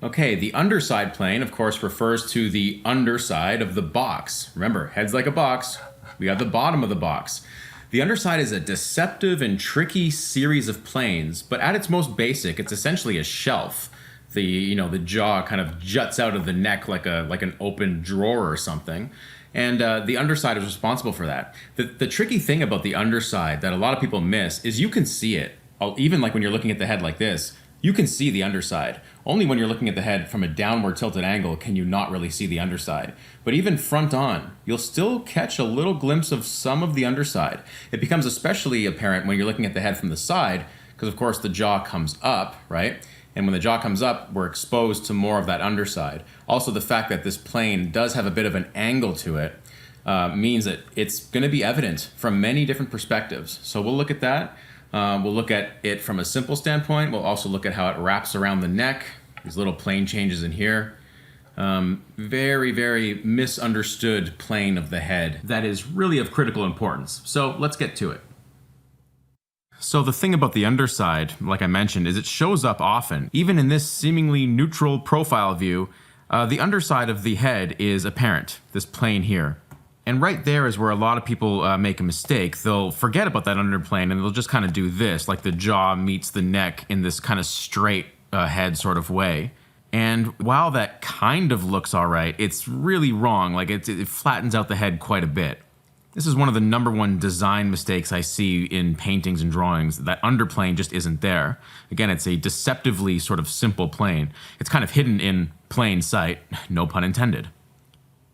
Okay, the underside plane, of course, refers to the underside of the box. Remember, head's like a box. We have the bottom of the box. The underside is a deceptive and tricky series of planes, but at its most basic, it's essentially a shelf. The jaw kind of juts out of the neck like an open drawer or something. And the underside is responsible for that. The tricky thing about the underside that a lot of people miss is you can see it. Even like when you're looking at the head like this, you can see the underside. Only when you're looking at the head from a downward tilted angle can you not really see the underside. But even front on, you'll still catch a little glimpse of some of the underside. It becomes especially apparent when you're looking at the head from the side, because of course the jaw comes up, right? And when the jaw comes up, we're exposed to more of that underside. Also, the fact that this plane does have a bit of an angle to it means that it's going to be evident from many different perspectives. So we'll look at that. We'll look at it from a simple standpoint. We'll also look at how it wraps around the neck, these little plane changes in here. Very, very misunderstood plane of the head that is really of critical importance. So let's get to it. So the thing about the underside, like I mentioned, is it shows up often. Even in this seemingly neutral profile view, the underside of the head is apparent, this plane here. And right there is where a lot of people make a mistake. They'll forget about that underplane and they'll just kind of do this, like the jaw meets the neck in this kind of straight head sort of way. And while that kind of looks all right, it's really wrong. Like it flattens out the head quite a bit. This is one of the #1 design mistakes I see in paintings and drawings. That underplane just isn't there. Again, it's a deceptively sort of simple plane. It's kind of hidden in plain sight, no pun intended.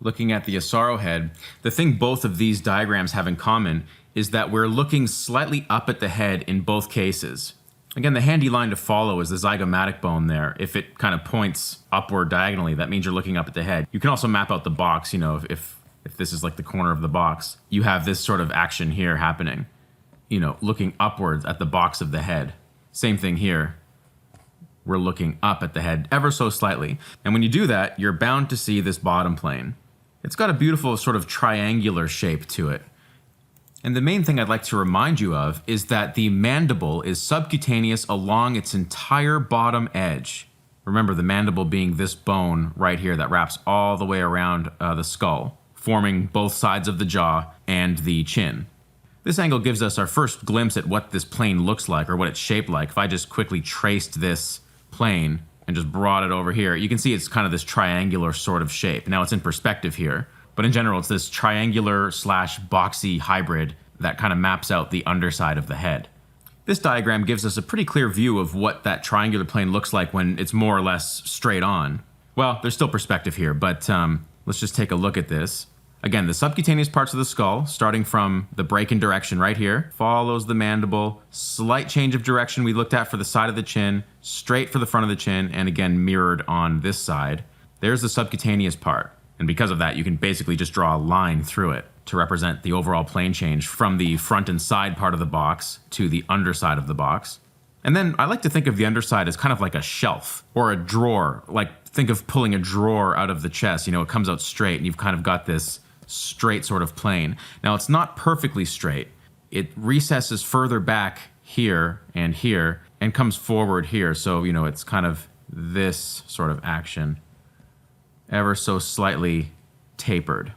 Looking at the Asaro head, the thing both of these diagrams have in common is that we're looking slightly up at the head in both cases. Again, the handy line to follow is the zygomatic bone there. If it kind of points upward diagonally, that means you're looking up at the head. You can also map out the box, if this is like the corner of the box, you have this sort of action here happening, looking upwards at the box of the head. Same thing here. We're looking up at the head ever so slightly. And when you do that, you're bound to see this bottom plane. It's got a beautiful sort of triangular shape to it. And the main thing I'd like to remind you of is that the mandible is subcutaneous along its entire bottom edge. Remember, the mandible being this bone right here that wraps all the way around the skull, forming both sides of the jaw and the chin. This angle gives us our first glimpse at what this plane looks like, or what it's shaped like. If I just quickly traced this plane and just brought it over here, you can see it's kind of this triangular sort of shape. Now it's in perspective here, but in general it's this triangular / boxy hybrid that kind of maps out the underside of the head. This diagram gives us a pretty clear view of what that triangular plane looks like when it's more or less straight on. Well, there's still perspective here, but let's just take a look at this. Again, the subcutaneous parts of the skull, starting from the break in direction right here, follows the mandible, slight change of direction we looked at for the side of the chin, straight for the front of the chin, and again mirrored on this side. There's the subcutaneous part, and because of that, you can basically just draw a line through it to represent the overall plane change from the front and side part of the box to the underside of the box. And then I like to think of the underside as kind of like a shelf or a drawer. Like, think of pulling a drawer out of the chest, it comes out straight and you've kind of got this straight sort of plane. Now it's not perfectly straight. It recesses further back here and comes forward here. So, it's kind of this sort of action, ever so slightly tapered.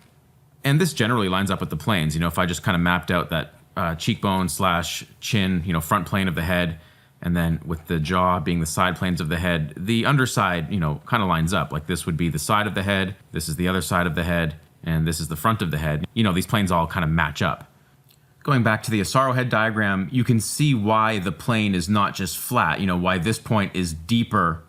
And this generally lines up with the planes. If I just kind of mapped out that cheekbone / chin, front plane of the head, and then with the jaw being the side planes of the head, the underside, kind of lines up. Like this would be the side of the head, this is the other side of the head, and this is the front of the head. These planes all kind of match up. Going back to the Asaro head diagram, you can see why the plane is not just flat, why this point is deeper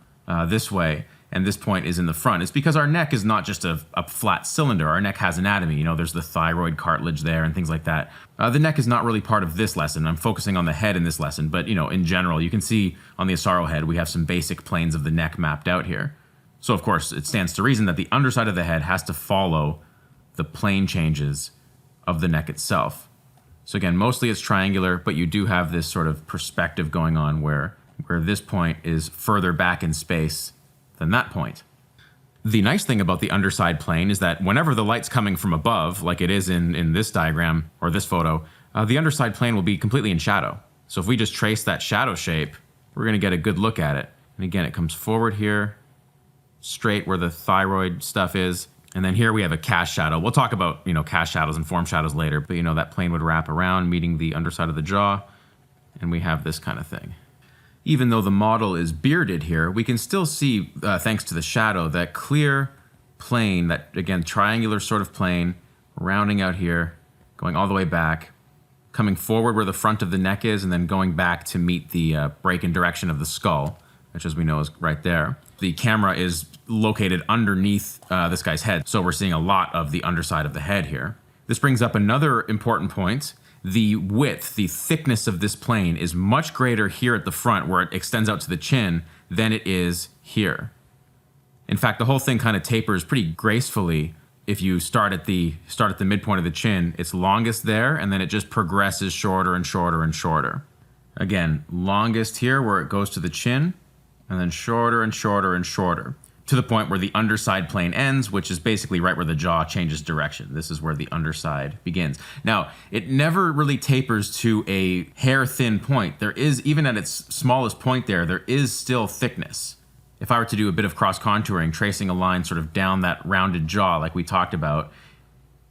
this way and this point is in the front. It's because our neck is not just a flat cylinder. Our neck has anatomy. There's the thyroid cartilage there and things like that. The neck is not really part of this lesson. I'm focusing on the head in this lesson, but in general, you can see on the Asaro head, we have some basic planes of the neck mapped out here. So of course, it stands to reason that the underside of the head has to follow the plane changes of the neck itself. So again, mostly it's triangular, but you do have this sort of perspective going on where this point is further back in space than that point. The nice thing about the underside plane is that whenever the light's coming from above, like it is in this diagram or this photo, the underside plane will be completely in shadow. So if we just trace that shadow shape, we're going to get a good look at it. And again, it comes forward here straight where the thyroid stuff is. And then here we have a cast shadow. We'll talk about, cast shadows and form shadows later, but that plane would wrap around, meeting the underside of the jaw, and we have this kind of thing. Even though the model is bearded here, we can still see, thanks to the shadow, that clear plane, that, again, triangular sort of plane, rounding out here, going all the way back, coming forward where the front of the neck is, and then going back to meet the break in direction of the skull, which, as we know, is right there. The camera is located underneath this guy's head, so we're seeing a lot of the underside of the head here. This brings up another important point. The width, the thickness of this plane is much greater here at the front, where it extends out to the chin, than it is here. In fact, the whole thing kind of tapers pretty gracefully. If you start at the midpoint of the chin, it's longest there, and then it just progresses shorter and shorter and shorter. Again, longest here where it goes to the chin, and then shorter and shorter and shorter, to the point where the underside plane ends, which is basically right where the jaw changes direction. This is where the underside begins. Now, it never really tapers to a hair-thin point. There is, even at its smallest point there is still thickness. If I were to do a bit of cross-contouring, tracing a line sort of down that rounded jaw like we talked about,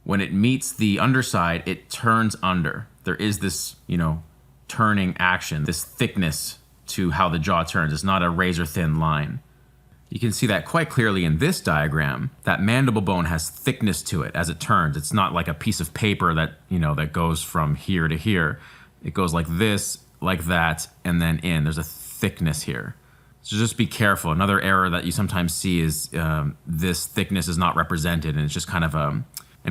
when it meets the underside, it turns under. There is this, turning action, this thickness to how the jaw turns. It's not a razor-thin line. You can see that quite clearly in this diagram. That mandible bone has thickness to it as it turns. It's not like a piece of paper that, that goes from here to here. It goes like this, like that, and then in. There's a thickness here. So just be careful. Another error that you sometimes see is this thickness is not represented, and it's just kind of and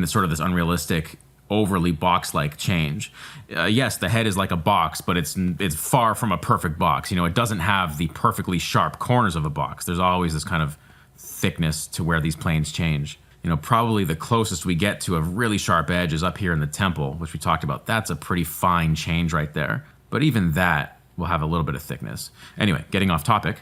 it's sort of this unrealistic, overly box-like change. Yes, the head is like a box, but it's far from a perfect box. It doesn't have the perfectly sharp corners of a box. There's always this kind of thickness to where these planes change. Probably the closest we get to a really sharp edge is up here in the temple, which we talked about. That's a pretty fine change right there. But even that will have a little bit of thickness. Anyway, getting off topic.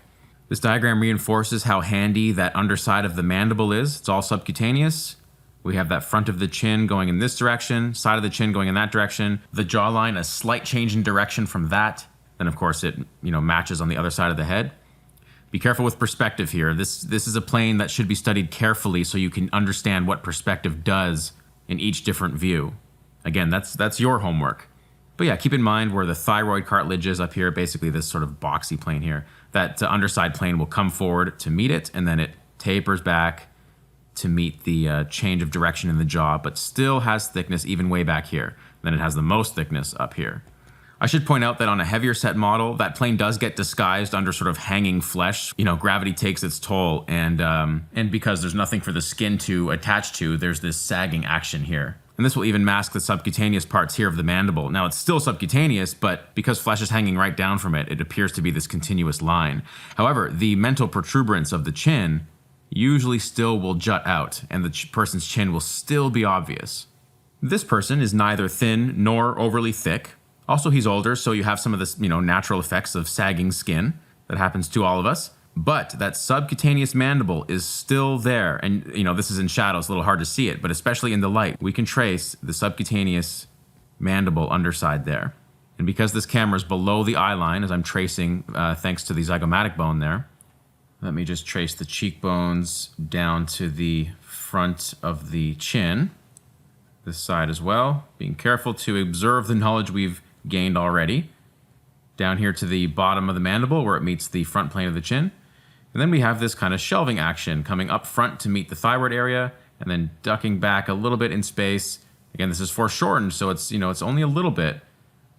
This diagram reinforces how handy that underside of the mandible is. It's all subcutaneous. We have that front of the chin going in this direction, side of the chin going in that direction, the jawline, a slight change in direction from that. Then, of course, it matches on the other side of the head. Be careful with perspective here. This is a plane that should be studied carefully so you can understand what perspective does in each different view. Again, that's your homework. But yeah, keep in mind where the thyroid cartilage is up here, basically this sort of boxy plane here. That underside plane will come forward to meet it, and then it tapers back to meet the change of direction in the jaw, but still has thickness even way back here. Then it has the most thickness up here. I should point out that on a heavier set model, that plane does get disguised under sort of hanging flesh. Gravity takes its toll, and because there's nothing for the skin to attach to, there's this sagging action here. And this will even mask the subcutaneous parts here of the mandible. Now, it's still subcutaneous, but because flesh is hanging right down from it, it appears to be this continuous line. However, the mental protuberance of the chin usually still will jut out, and the person's chin will still be obvious. This person is neither thin nor overly thick. Also, he's older, so you have some of this, natural effects of sagging skin that happens to all of us. But that subcutaneous mandible is still there. And, this is in shadow, it's a little hard to see it, but especially in the light, we can trace the subcutaneous mandible underside there. And because this camera is below the eye line, as I'm tracing, thanks to the zygomatic bone there, let me just trace the cheekbones down to the front of the chin, this side as well, being careful to observe the knowledge we've gained already. Down here to the bottom of the mandible where it meets the front plane of the chin. And then we have this kind of shelving action coming up front to meet the thyroid area and then ducking back a little bit in space. Again, this is foreshortened, so it's, it's only a little bit.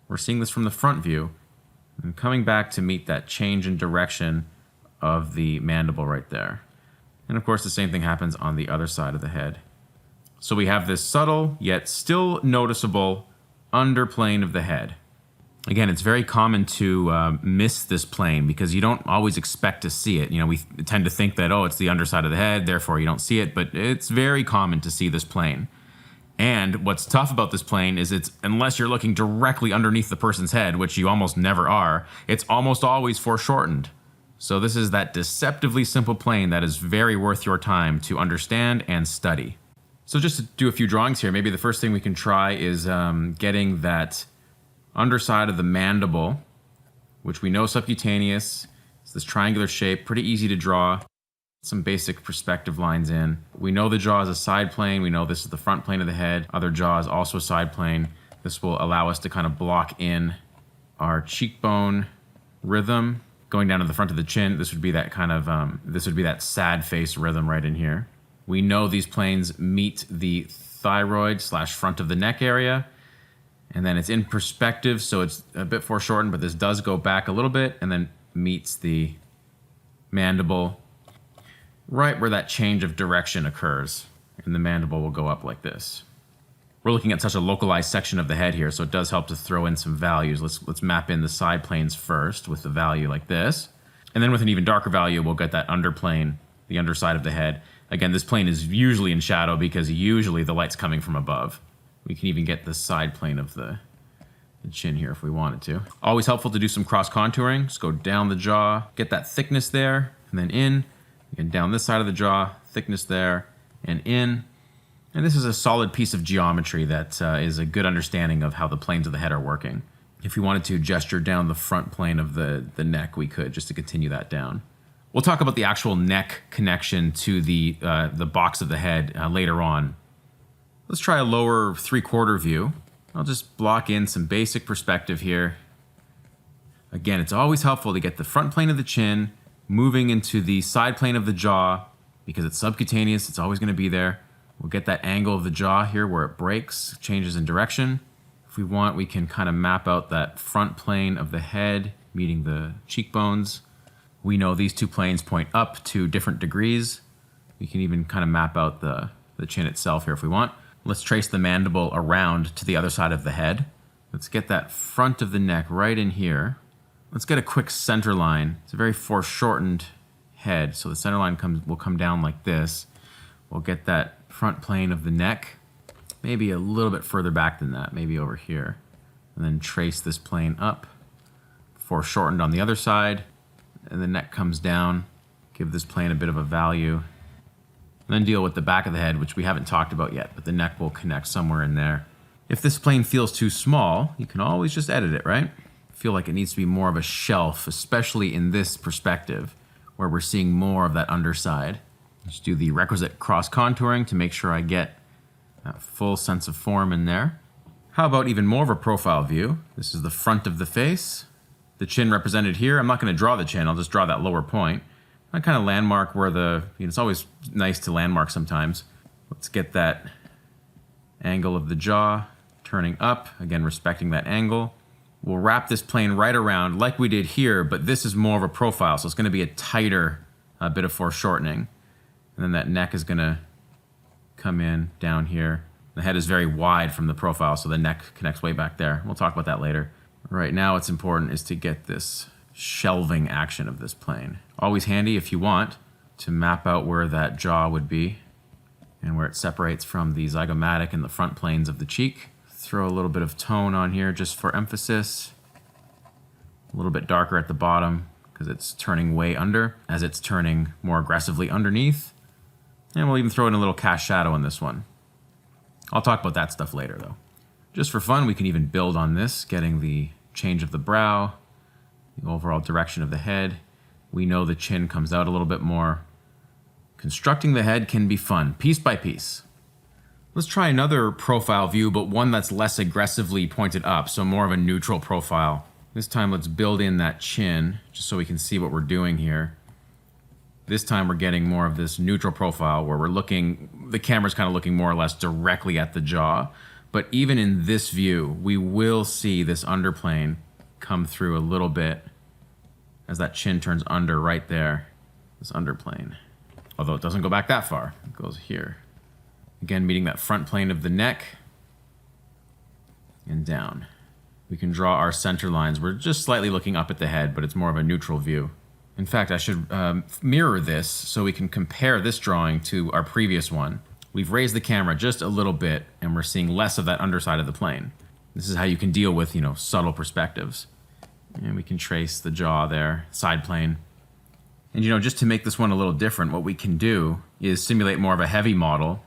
We're seeing this from the front view. And coming back to meet that change in direction of the mandible right there. And of course, the same thing happens on the other side of the head. So we have this subtle, yet still noticeable underplane of the head. Again, it's very common to miss this plane because you don't always expect to see it. We tend to think that, it's the underside of the head, therefore you don't see it, but it's very common to see this plane. And what's tough about this plane is unless you're looking directly underneath the person's head, which you almost never are, it's almost always foreshortened. So this is that deceptively simple plane that is very worth your time to understand and study. So just to do a few drawings here, maybe the first thing we can try is getting that underside of the mandible, which we know subcutaneous. It's this triangular shape, pretty easy to draw. some basic perspective lines in. We know the jaw is a side plane. We know this is the front plane of the head. Other jaw is also a side plane. This will allow us to kind of block in our cheekbone rhythm. Going down to the front of the chin, this would be that kind of, this would be that sad face rhythm right in here. We know these planes meet the thyroid / front of the neck area. And then it's in perspective, so it's a bit foreshortened, but this does go back a little bit and then meets the mandible right where that change of direction occurs. And the mandible will go up like this. We're looking at such a localized section of the head here, so it does help to throw in some values. Let's map in the side planes first with the value like this. And then with an even darker value, we'll get that underplane, the underside of the head. Again, this plane is usually in shadow because usually the light's coming from above. We can even get the side plane of the chin here if we wanted to. Always helpful to do some cross contouring. Just go down the jaw, get that thickness there, and then in. Again, down this side of the jaw, thickness there, and in. And this is a solid piece of geometry that is a good understanding of how the planes of the head are working. If we wanted to gesture down the front plane of the neck, we could, just to continue that down. We'll talk about the actual neck connection to the box of the head later on. Let's try a lower 3/4 view. I'll just block in some basic perspective here. Again, it's always helpful to get the front plane of the chin moving into the side plane of the jaw. Because it's subcutaneous, it's always going to be there. We'll get that angle of the jaw here where it breaks, changes in direction. If we want, we can kind of map out that front plane of the head meeting the cheekbones. We know these two planes point up to different degrees. We can even kind of map out the chin itself here if we want. Let's trace the mandible around to the other side of the head. Let's get that front of the neck right in here. Let's get a quick center line. It's a very foreshortened head, so the center line will come down like this. We'll get that front plane of the neck, maybe a little bit further back than that, maybe over here. And then trace this plane up, foreshortened on the other side, and the neck comes down. Give this plane a bit of a value. And then deal with the back of the head, which we haven't talked about yet, but the neck will connect somewhere in there. If this plane feels too small, you can always just edit it, right? Feel like it needs to be more of a shelf, especially in this perspective, where we're seeing more of that underside. Just do the requisite cross contouring to make sure I get that full sense of form in there. How about even more of a profile view? This is the front of the face. The chin represented here. I'm not going to draw the chin, I'll just draw that lower point. I kind of landmark where it's always nice to landmark sometimes. Let's get that angle of the jaw turning up, again respecting that angle. We'll wrap this plane right around like we did here, but this is more of a profile, so it's going to be a tighter bit of foreshortening. And then that neck is going to come in down here. The head is very wide from the profile, so the neck connects way back there. We'll talk about that later. Right now what's important is to get this shelving action of this plane. Always handy if you want to map out where that jaw would be and where it separates from the zygomatic and the front planes of the cheek. Throw a little bit of tone on here just for emphasis. A little bit darker at the bottom because it's turning way under as it's turning more aggressively underneath. And we'll even throw in a little cast shadow in this one. I'll talk about that stuff later though. Just for fun, we can even build on this, getting the change of the brow, the overall direction of the head. We know the chin comes out a little bit more. Constructing the head can be fun, piece by piece. Let's try another profile view, but one that's less aggressively pointed up, so more of a neutral profile. This time let's build in that chin, just so we can see what we're doing here. This time we're getting more of this neutral profile where the camera's kind of looking more or less directly at the jaw. But even in this view, we will see this underplane come through a little bit as that chin turns under right there, this underplane. Although it doesn't go back that far, it goes here. Again, meeting that front plane of the neck and down. We can draw our center lines. We're just slightly looking up at the head, but it's more of a neutral view. In fact, I should mirror this so we can compare this drawing to our previous one. We've raised the camera just a little bit and we're seeing less of that underside of the plane. This is how you can deal with, subtle perspectives. And we can trace the jaw there, side plane. And just to make this one a little different, what we can do is simulate more of a heavy model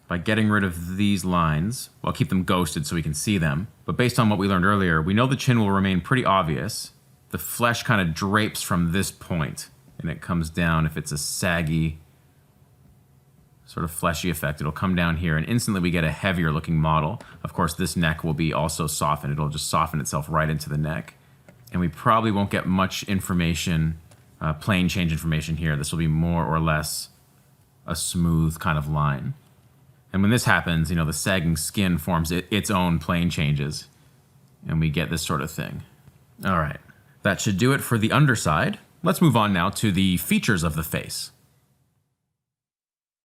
by getting rid of these lines. Well, keep them ghosted so we can see them. But based on what we learned earlier, we know the chin will remain pretty obvious. The flesh kind of drapes from this point. and it comes down. If it's a saggy, sort of fleshy effect, it'll come down here, and instantly we get a heavier looking model. Of course, this neck will be also softened. It'll just soften itself right into the neck. And we probably won't get much information, plane change information here. This will be more or less a smooth kind of line. And when this happens, the sagging skin forms its own plane changes, and we get this sort of thing. All right, that should do it for the underside. Let's move on now to the features of the face.